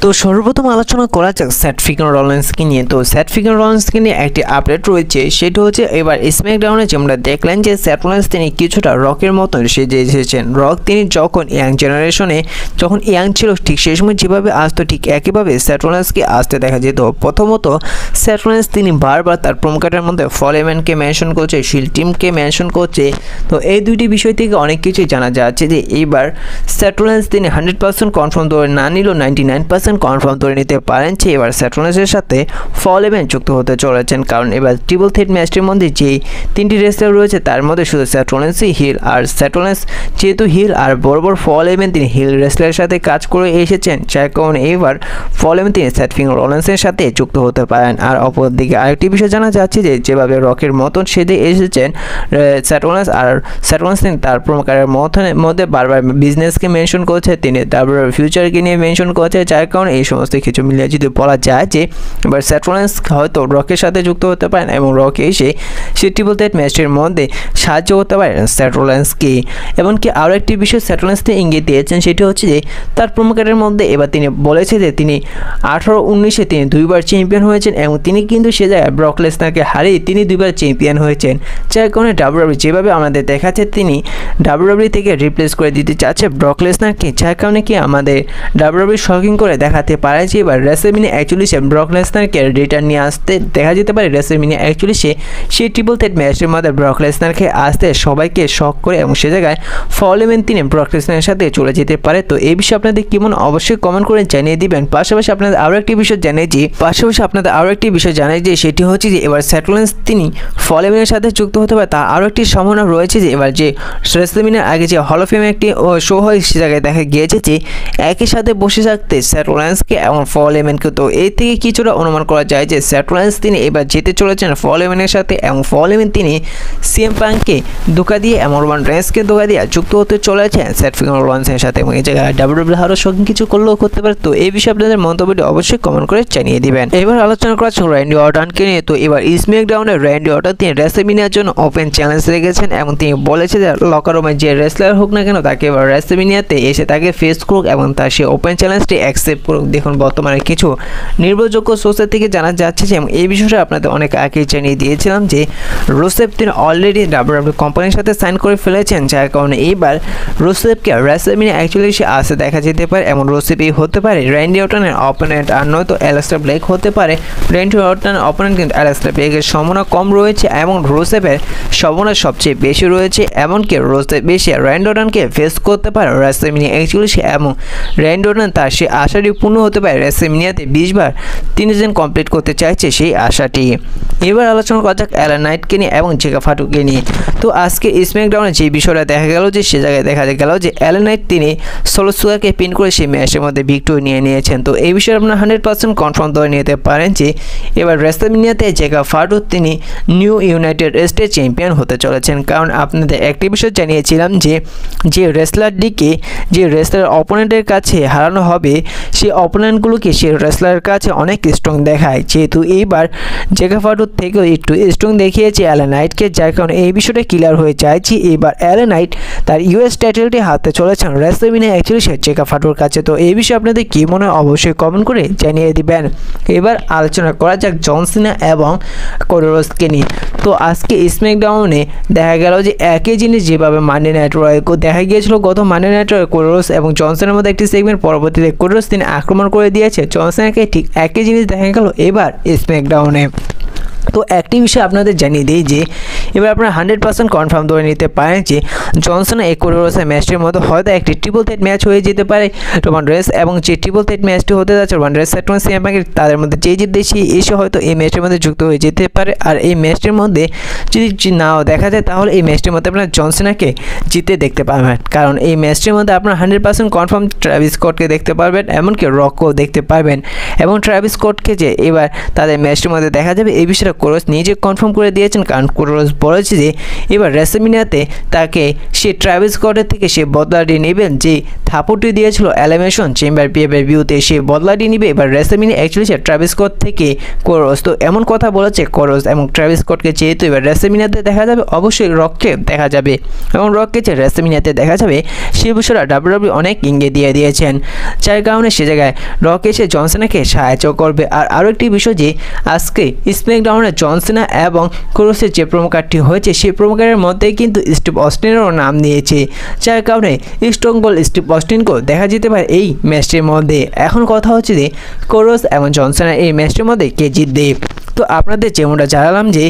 তো সর্বপ্রথম আলোচনা করা যাক সেথ ফ্রিকিং রলিন্সকে নিয়ে। তো সেথ ফ্রিকিং রলিন্সকে নিয়ে একটি আপডেট রয়েছে, সেটা হচ্ছে এবার স্ম্যাকডাউনে যেমন দেখলেন যে সেথ রলিন্স তিনি কিছুটা রকের মতন সেজে এসেছেন। রক তিনি যখন ইয়াং জেনারেশনে যখন ইয়াং ছিল ঠিক সেই সময় যেভাবে আসতো ঠিক একইভাবে সেথ রলিন্সকে আসতে দেখা যেত। প্রথমত সেথ রলিন্স তিনি বারবার তার প্রোমোকার্ডের মধ্যে ফল হ্যামনকে মেনশন করছে, শিল্ড টিমকে মেনশন করছে। তো এই দুইটি বিষয় থেকে অনেক কিছুই জানা যাচ্ছে যে এইবার সেথ রলিন্স তিনি 100% কনফার্ম ধরে না নিলেও 99% কনফার্ম ধরে নিতে পারেন যে এবার সেথ রলিন্সের সাথে ফল হ্যামন যুক্ত হতে চলেছেন। কারণ এবার ট্রিপল থ্রেট ম্যাচটির মধ্যে যে তিনটি রেসলার রয়েছে তার মধ্যে শুধু সেথ রলিন্সই হিল, আর সেথ রলিন্স যেহেতু হিল আর বড় ফল হ্যামন তিনি হিল রেসলারের সাথে কাজ করে এসেছেন, যার কারণে এবার ফল হ্যামন তিনি সেথ ফ্রিকিং রলিন্সের সাথে যুক্ত হতে পারেন। আর অপরদিকে আরেকটি বিষয় জানা যাচ্ছে যে যেভাবে রকের মতন সেজে এসেছেন সেথ রলিন্স, আর সেথ রলিন্স তিনি তার প্রোমোকার্ডের মধ্যে বারবার বিজনেসকে মেনশন করছে, তিনি তারপর ফিউচারকে নিয়ে মেনশন করছে, যার কারণে এই সমস্ত কিছু মিলিয়ে যদি বলা যায় যে এবার সেথ রলিন্স হয়তো রকের সাথে যুক্ত হতে পারেন এবং রক এসে সেই ট্রিপল থ্রেট ম্যাচটির মধ্যে সাহায্য করতে পারেন সেথ রলিন্সকে। এমনকি আরও একটি বিষয় সেথ রলিন্স তিনি ইঙ্গিত দিয়েছেন, সেটি হচ্ছে যে তার প্রোমোকার্ডের মধ্যে এবার তিনি বলেছে যে তিনি 18-19-এ তিনি দুইবার চ্যাম্পিয়ন হয়েছেন এবং তিনি কিন্তু সে জায়গায় ব্রক লেসনারকে হারিয়ে তিনি দুইবার চ্যাম্পিয়ন হয়েছেন, যার কারণে ডাব্লিউডাব্লিউ যেভাবে আমাদের দেখাচ্ছে তিনি ডাব্লিউডাব্লিউ থেকে রিপ্লেস করে দিতে চাচ্ছে ব্রক লেসনারকে, যার কারণে কি আমাদের ডাব্লিউডাব্লিউ শকিং করে দেখাতে পারে যে এবার রেসলম্যানিয়া 41-এ ব্রক লেসনারকে রিটার্ন নিয়ে আসতে দেখা যেতে পারে। রেসলম্যানিয়া 41-এ সেই ট্রিপল থ্রেট ম্যাচের মধ্যে ব্রক লেসনারকে আসতে সবাইকে শক করে এবং সে জায়গায় ফল হ্যামন তিনি ব্রক লেসনারের সাথে চলে যেতে পারে। তো এই বিষয়ে আপনাদের কি মনে অবশ্যই কমেন্ট করে জানিয়ে দিবেন। পাশাপাশি আপনাদের আরও একটি বিষয় জানাই যে সেটি হচ্ছে যে এবার সেথ রলিন্স তিনি ফল হ্যামনের সাথে যুক্ত হতে পারে। তার আরও একটি সম্ভাবনা রয়েছে যে এবার যে রেসলম্যানিয়ার আগে যে হল অফ ফেমে একটি শো হয় সে জায়গায় দেখা গিয়েছে যে একই সাথে বসে থাকতে সেথ রলিন্সকে এবং ফল হ্যামনকে। তো এই থেকে কিছুটা অনুমান করা যায় যে সেথ রলিন্স তিনি এবার যেতে চলেছেন ফল হ্যামনের সাথে এবং ফল হ্যামন তিনি সিএম পাঙ্ককে ধোঁকা দিয়ে এবং রোমান রেন্সকে ধোঁকা দিয়ে যুক্ত হতে চলেছেন সেথ ফ্রিকিং রলিন্সের সাথে এবং এই জায়গায় ডাব্লিউডাব্লিউ আরও সঙ্গে কিছু করলেও করতে পারে। তো এই বিষয়ে আপনাদের মন্তব্যটি অবশ্যই কমেন্ট করে জানিয়ে দিবেন। এবার আলোচনা করা হচ্ছে র্যান্ডি অর্টনকে নিয়ে। তো এবার স্ম্যাকডাউনে র্যান্ডি অর্টন তিনি রেসলম্যানিয়ার জন্য ওপেন চ্যালেঞ্জ রেখেছেন এবং তিনি বলেছে যে লকার রুমে যে রেসলার হোক না কেন তাকে এবার রেসলম্যানিয়াতে এসে তাকে ফেস করুক এবং তার সেই ওপেন চ্যালেঞ্জটি অ্যাকসেপ্ট করুক। দেখুন বর্তমানে কিছু নির্ভরযোগ্য সোর্সের থেকে জানা যাচ্ছে যে এই বিষয়টা আপনাদের অনেক আগে জানিয়ে দিয়েছিলাম যে রুসেভ তিনি অলরেডি ডাব্লিউডাব্লিউ কোম্পানির সাথে সাইন করে ফেলেছেন, যার কারণে এইবার রুসেভকে রেসলম্যানিয়া অ্যাকচুয়ালি সে আসে দেখা যেতে পারে এবং রুসেভই হতে পারে র্যান্ডি অর্টনের অপোনেন্ট, আর নয়তো অ্যালেস্টার ব্লেক হতে পারে। র্যান্ডি অর্টনের অপোনেন্ট কিন্তু অ্যালেস্টার ব্লেকের সম্ভাবনা কম রয়েছে এবং রুসেভের সম্ভাবনা সবচেয়ে বেশি রয়েছে। এমনকি রুসেভ বেশি র্যান্ডি অর্টনকে ফেস করতে পারে রেসলম্যানিয়া অ্যাকচুয়ালি সে এবং র্যান্ডি অর্টন তার সেই আশাটি পূর্ণ হতে পারে রেসলম্যানিয়াতে 20 বার তিনি যেন কমপ্লিট করতে চাইছে সেই আশাটি। এবার আলোচনা করা যাক এলা নাইটকে নিয়ে এবং জেকা ফাটুকে নিয়ে। তো আজকে স্ম্যাকডাউনে যে বিষয়টা দেখা গেল যে সে জায়গায় দেখা গেল যে এলা নাইট তিনি সোলো সুগারকে পিন করে সেই ম্যাচের মধ্যে ভিক্টরি নিয়ে নিয়েছেন। তো এই বিষয়ে আপনারা 100% কনফার্ম ধরে নিতে পারেন যে এবার রেসলম্যানিয়াতে জেকা ফাটু তিনি নিউ ইউনাইটেড স্টেট চ্যাম্পিয়ন হতে চলেছেন। কারণ আপনাদের একটি বিষয় জানিয়েছিলাম যে রেসলারটিকে যে রেসলার অপোনেন্টের কাছে হারানো হবে সেই অপোনেন্টগুলোকে সেই রেসলারের কাছে অনেক স্ট্রং দেখায়, যেহেতু এইবার জেকা ফাটুর থেকেও একটু স্ট্রং দেখিয়েছে এলা নাইটকে, যার কারণে এই বিষয়টা ক্লিয়ার হয়ে যায় যে এবার এলা নাইট তার ইউএস টাইটেলটি হাতে চলেছেন রেসলম্যানিয়া অ্যাকচুয়ালি সে জেকা ফাটুর কাছে। তো এই বিষয়ে আপনাদের কী মনে হয় অবশ্যই কমেন্ট করে জানিয়ে দিবেন। এবার আলোচনা করা যাক জন সিনা এবং কোডি রোডসকে নিয়ে। তো আজকে স্ম্যাকডাউনে দেখা গেল যে একই জিনিস যেভাবে মানডে নাইট রয়্যালকে দেখা গিয়েছিল গত Monday night royal Cody Rhodes এবং জন সিনার মধ্যে একটি সেগমেন্ট, পরবর্তীতে কোডি রোডস তিনি আক্রমণ করে দিয়েছে জন সিনাকে, ঠিক একই জিনিস দেখা গেল এবার স্ম্যাকডাউনে। তো একটি বিষয় আপনাদের জানিয়ে দিই যে এবার আপনারা 100% কনফার্ম ধরে নিতে পারেন যে জনসন এই কোডি রোডসের ম্যাচটির মধ্যে হয়তো একটি ট্রিপল থ্রেট ম্যাচ হয়ে যেতে পারে রোমান রেন্স এবং যে ট্রিপল থ্রেট ম্যাচটি হতে যাচ্ছে রোমান রেন্স এবং সিএম পাঙ্কের তাদের মধ্যে যে জিতছে এসে হয়তো এই ম্যাচের মধ্যে যুক্ত হয়ে যেতে পারে। আর এই ম্যাচটির মধ্যে যদি নাও দেখা যায় তাহলে এই ম্যাচটির মধ্যে আপনারা জনসনাকে জিতে দেখতে পারবেন, কারণ এই ম্যাচটির মধ্যে আপনারা 100% কনফার্ম ট্রাভিস স্কটকে দেখতে পারবেন, এমনকি রকও দেখতে পারবেন এবং ট্রাভিস স্কটকে যে এবার তাদের ম্যাচটির মধ্যে দেখা যাবে এই বিষয়টা কোরস নিজে কনফার্ম করে দিয়েছেন, কারণ কোরস বলেছে যে এবার রেসলম্যানিয়াতে তাকে সে ট্রাভিস স্কটের থেকে সে বদলাটি নেবেন, যে থাপড়টি দিয়েছিল এলিমিনেশন চেম্বার ভিউতে সে বদলাটি নিবে এবার রেসলম্যানিয়া অ্যাকচুয়ালি সে ট্রাভিস স্কট থেকে কোরস। তো এমন কথা বলেছে কোরস এবং ট্রাভিস স্কটকে যেহেতু এবার রেসলম্যানিয়াতে দেখা যাবে অবশ্যই রককে দেখা যাবে এবং রককে যে রেসলম্যানিয়াতে দেখা যাবে সেই বিষয়টা ডাব্লিউডাব্লিউ অনেক ইঙ্গিত দিয়ে দিয়েছেন, যার কারণে সে জায়গায় রক এসে জন সিনাকে সাহায্য করবে। আর আরও একটি বিষয় যে আজকে স্ম্যাকডাউনে জন সিনা এবং কোরসের যে প্রোমো কার্ডটি হয়েছে সেই প্রোমো কার্ডের মধ্যে কিন্তু স্টিভ অস্টিনেরও নাম নিয়েছে, যার কারণে স্ট্রং কোল্ড স্টিভ অস্টিনকেও দেখা যেতে পারে এই ম্যাচটির মধ্যে। এখন কথা হচ্ছে যে কোরস এবং জন সিনা এই ম্যাচটির মধ্যে কে জিতবে। তো আপনাদের যেমনটা জানালাম যে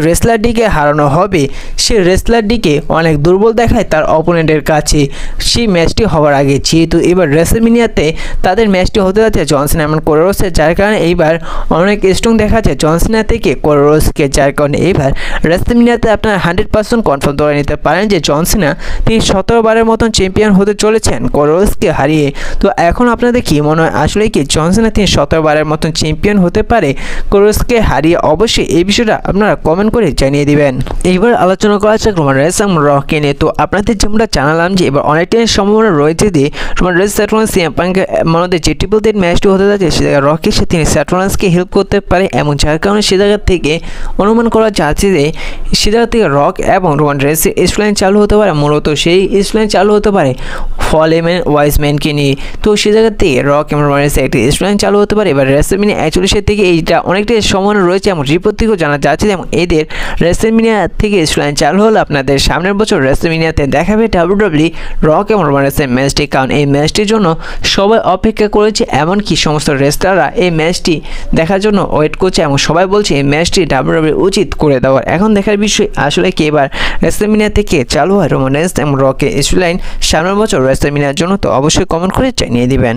রেসলারটিকে হারানো হবে সে রেসলারটিকে অনেক দুর্বল দেখায় তার অপোনেন্টের কাছে সেই ম্যাচটি হওয়ার আগে, যেহেতু এবার রেসলম্যানিয়াতে তাদের ম্যাচটি হতে যাচ্ছে জন সিনা এবং কোরসের, যার কারণে এইবার অনেক স্ট্রং দেখাচ্ছে জন সিনা থেকে কোরসকে, যার কারণে এইবার রেসলম্যানিয়াতে আপনারা 100% কনফার্ম ধরে নিতে পারেন যে জন সিনা তিনি 17 বারের মতন চ্যাম্পিয়ন হতে চলেছেন কোরসকে হারিয়ে। তো এখন আপনাদের কি মনে হয় আসলে কি জন সিনা তিনি 17 বারের মতন চ্যাম্পিয়ন হতে পারে কোরসকে হারিয়ে? অবশ্যই এই বিষয়টা আপনারা কমেন্ট করে জানিয়ে দিবেন। এইবার আলোচনা করা যাক রোমান রেইন্স এবং রককে নিয়ে। তো আপনাদের যেমনটা জানালাম যে এবার অনেকটাই সম্ভাবনা রয়েছে যে Roman Reigns Seth Rollins CM পাঙ্কের মধ্যে যে ট্রিপল থ্রেট ম্যাচটি হতে যাচ্ছে সে জায়গায় রককে সে তিনি সেথ রলিন্সকে হেল্প করতে পারে, এবং যার কারণে সে জায়গা থেকে অনুমান করা যাচ্ছে যে সে জায়গা থেকে রক এবং রোমান রেইন্সের স্টোরিলাইন চালু হতে পারে, মূলত সেই স্টোরিলাইন চালু হতে পারে ফলেম্যান ওয়াইজম্যানকে নিয়ে। তো সে জায়গা থেকে রক এবং রোমান রেইন্সের একটি স্টোরিলাইন চালু হতে পারে। এবার রেসলম্যানিয়া 41 থেকে এইটা অনেকটাই সম্ভাবনা রয়েছে এবং রিপোর্ট থেকেও জানা যাচ্ছে এবং এদের রেসলম্যানিয়া থেকে স্টোরিলাইন চালু হলে আপনাদের সামনের বছর রেসলম্যানিয়াতে দেখাবে ডাব্লিউডাব্লিউ রক এবং রোমান রেইন্সের ম্যাচটি, কারণ এই ম্যাচটির জন্য সবাই অপেক্ষা করেছে, এমনকি সমস্ত রেসলাররা এই ম্যাচটি দেখার জন্য ওয়েট করছে এবং সবাই বলছে এই ম্যাচটি ডাব্লিউডাব্লিউ উচিত করে দেওয়ার। এখন দেখার বিষয় আসলে কি এবার রেসলম্যানিয়া থেকে চালু হয় রোমান রেইন্স এবং রকের স্টোরিলাইন সামনের বছর রেসলম্যানিয়ার জন্য। তো অবশ্যই কমেন্ট করে জানিয়ে দিবেন।